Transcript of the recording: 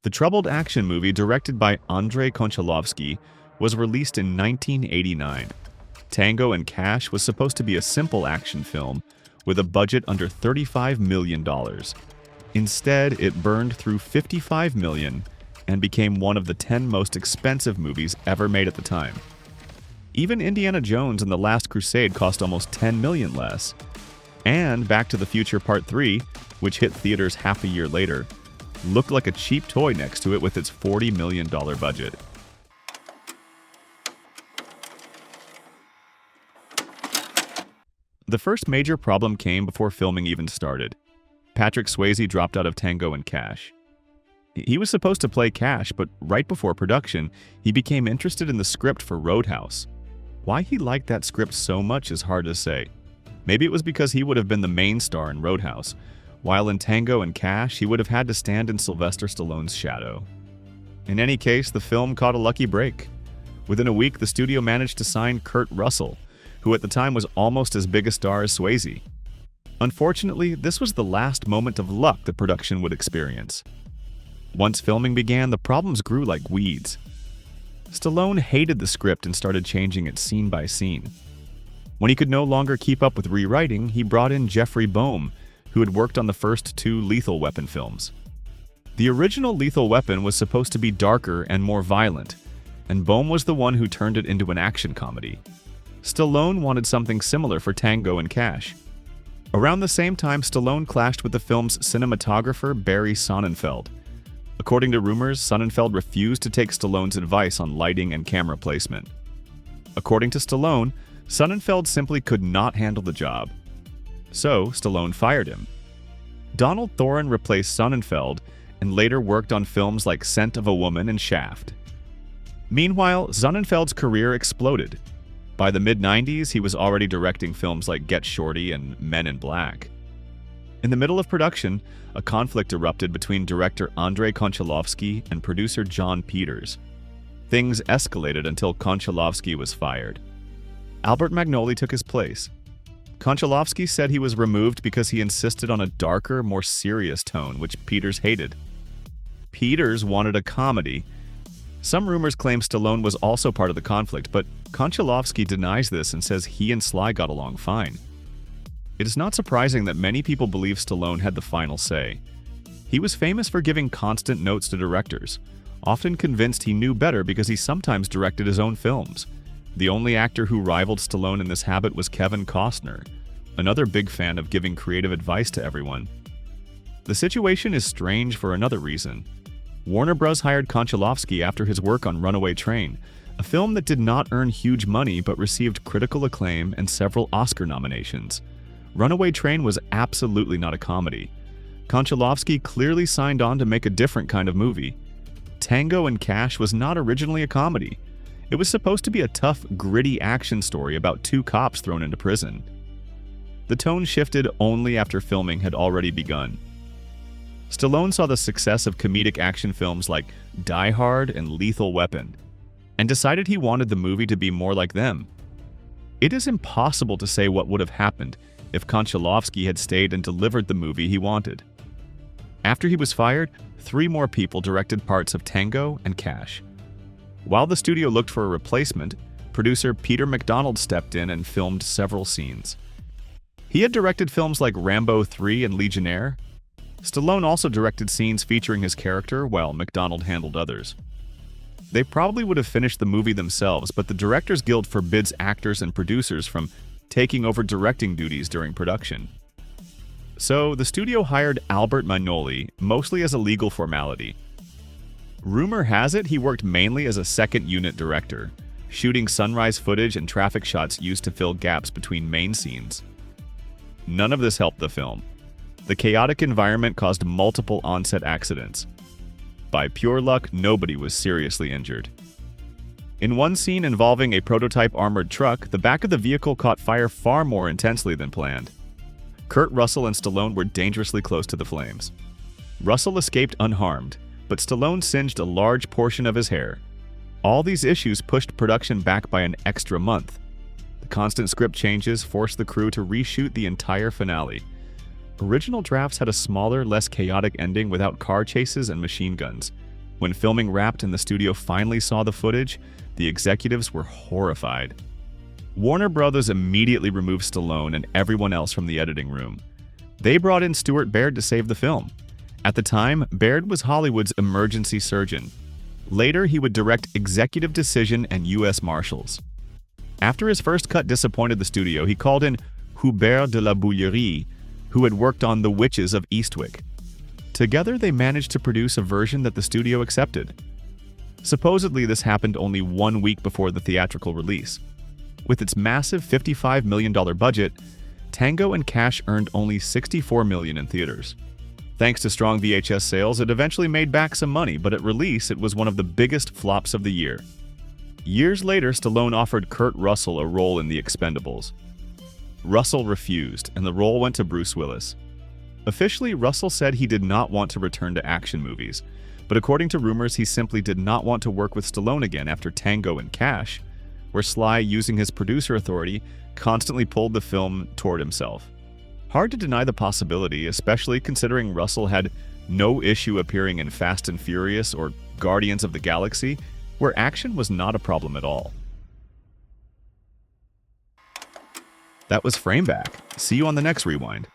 The troubled action movie, directed by Andrei Konchalovsky, was released in 1989. Tango Cash was supposed to be a simple action film with a budget under $35 million. Instead, it burned through $55 million and became one of the 10 most expensive movies ever made at the time. Even Indiana Jones and the Last Crusade cost almost $10 million less. And Back to the Future Part 3, which hit theaters half a year later, looked like a cheap toy next to it with its $40 million budget. The first major problem came before filming even started. Patrick Swayze dropped out of Tango Cash. He was supposed to play Cash, but right before production, he became interested in the script for Roadhouse. Why he liked that script so much is hard to say. Maybe it was because he would have been the main star in Roadhouse, while in Tango Cash, he would have had to stand in Sylvester Stallone's shadow. In any case, the film caught a lucky break. Within a week, the studio managed to sign Kurt Russell, who at the time was almost as big a star as Swayze. Unfortunately, this was the last moment of luck the production would experience. Once filming began, the problems grew like weeds. Stallone hated the script and started changing it scene by scene. When he could no longer keep up with rewriting, he brought in Jeffrey Boehm, who had worked on the first two Lethal Weapon films. The original Lethal Weapon was supposed to be darker and more violent, and Boehm was the one who turned it into an action comedy. Stallone wanted something similar for Tango Cash. Around the same time, Stallone clashed with the film's cinematographer Barry Sonnenfeld. According to rumors, Sonnenfeld refused to take Stallone's advice on lighting and camera placement. According to Stallone, Sonnenfeld simply could not handle the job. So, Stallone fired him. Donald Thorin replaced Sonnenfeld and later worked on films like Scent of a Woman and Shaft. Meanwhile, Sonnenfeld's career exploded. By the mid-90s, he was already directing films like Get Shorty and Men in Black. In the middle of production, a conflict erupted between director Andrei Konchalovsky and producer John Peters. Things escalated until Konchalovsky was fired. Albert Magnoli took his place. Konchalovsky said he was removed because he insisted on a darker, more serious tone, which Peters hated. Peters wanted a comedy. Some rumors claim Stallone was also part of the conflict, but Konchalovsky denies this and says he and Sly got along fine. It is not surprising that many people believe Stallone had the final say. He was famous for giving constant notes to directors, often convinced he knew better because he sometimes directed his own films. The only actor who rivaled Stallone in this habit was Kevin Costner, another big fan of giving creative advice to everyone. The situation is strange for another reason. Warner Bros. Hired Konchalovsky after his work on Runaway Train, a film that did not earn huge money but received critical acclaim and several Oscar nominations. Runaway Train was absolutely not a comedy. Konchalovsky clearly signed on to make a different kind of movie. Tango Cash was not originally a comedy. It was supposed to be a tough, gritty action story about two cops thrown into prison. The tone shifted only after filming had already begun. Stallone saw the success of comedic action films like Die Hard and Lethal Weapon, and decided he wanted the movie to be more like them. It is impossible to say what would have happened if Konchalovsky had stayed and delivered the movie he wanted. After he was fired, 3 more people directed parts of Tango Cash. While the studio looked for a replacement, producer Peter McDonald stepped in and filmed several scenes. He had directed films like Rambo 3 and Legionnaire. Stallone also directed scenes featuring his character, while McDonald handled others. They probably would have finished the movie themselves, but the Directors Guild forbids actors and producers from taking over directing duties during production. So, the studio hired Albert Magnoli, mostly as a legal formality. Rumor has it he worked mainly as a second-unit director, shooting sunrise footage and traffic shots used to fill gaps between main scenes. None of this helped the film. The chaotic environment caused multiple on-set accidents. By pure luck, nobody was seriously injured. In one scene involving a prototype armored truck, the back of the vehicle caught fire far more intensely than planned. Kurt Russell and Stallone were dangerously close to the flames. Russell escaped unharmed, but Stallone singed a large portion of his hair. All these issues pushed production back by an extra month. The constant script changes forced the crew to reshoot the entire finale. Original drafts had a smaller, less chaotic ending without car chases and machine guns. When filming wrapped and the studio finally saw the footage, the executives were horrified. Warner Brothers immediately removed Stallone and everyone else from the editing room. They brought in Stuart Baird to save the film. At the time, Baird was Hollywood's emergency surgeon. Later, he would direct Executive Decision and U.S. Marshals. After his first cut disappointed the studio, he called in Hubert de la Bouillerie, who had worked on The Witches of Eastwick. Together, they managed to produce a version that the studio accepted. Supposedly, this happened only 1 week before the theatrical release. With its massive $55 million budget, Tango and Cash earned only $64 million in theaters. Thanks to strong VHS sales, it eventually made back some money, but at release, it was one of the biggest flops of the year. Years later, Stallone offered Kurt Russell a role in The Expendables. Russell refused, and the role went to Bruce Willis. Officially, Russell said he did not want to return to action movies, but according to rumors, he simply did not want to work with Stallone again after Tango and Cash, where Sly, using his producer authority, constantly pulled the film toward himself. Hard to deny the possibility, especially considering Russell had no issue appearing in Fast and Furious or Guardians of the Galaxy, where action was not a problem at all. That was FRAMEBACK. See you on the next Rewind.